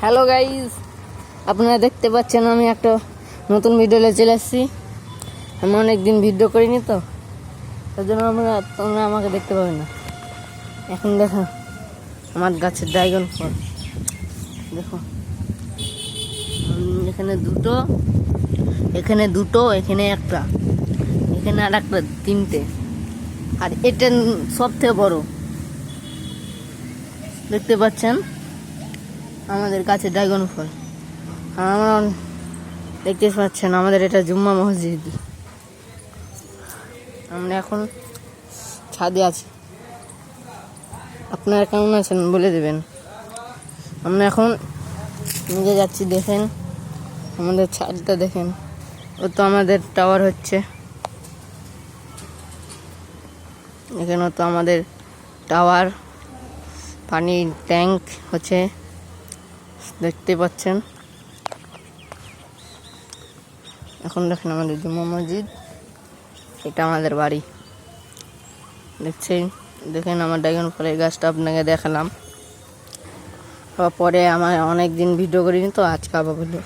Hello guys, আপনারা দেখতে পাচ্ছেন আমি একটা নতুন ভিডিও নিয়ে চলে এসেছি। আমি অনেকদিন ভিডিও করিনি তো, তার জন্য তোমরা আমাকে দেখতে পাবে না। এখন দেখো আমার গাছের ড্রাগন ফল, দেখো এখানে দুটো, এখানে একটা, এখানে আর একটা, তিনটে, আর এটা সব থেকে বড়। দেখতে পাচ্ছেন আমাদের গাছে ড্রাগন ফল। আমরা দেখতে পাচ্ছেন আমাদের এটা জুম্মা মসজিদ। আমরা এখন ছাদে আছি, আপনারা কেমন আছেন বলে দেবেন। আমরা এখন নিজে যাচ্ছি, দেখেন আমাদের ছাদটা দেখেন, ও তো আমাদের টাওয়ার হচ্ছে, এখানে তো আমাদের টাওয়ার, পানির ট্যাঙ্ক হচ্ছে, দেখতে পাচ্ছেন। এখন দেখেন আমাদের জুম্মা মসজিদ, এটা আমাদের বাড়ি। দেখেন আমার ড্রাগন ফলের গাছটা আপনাকে দেখালাম। পরে আমার অনেক দিন ভিডিও করিনি তো, আজকে আবার ভিডিও।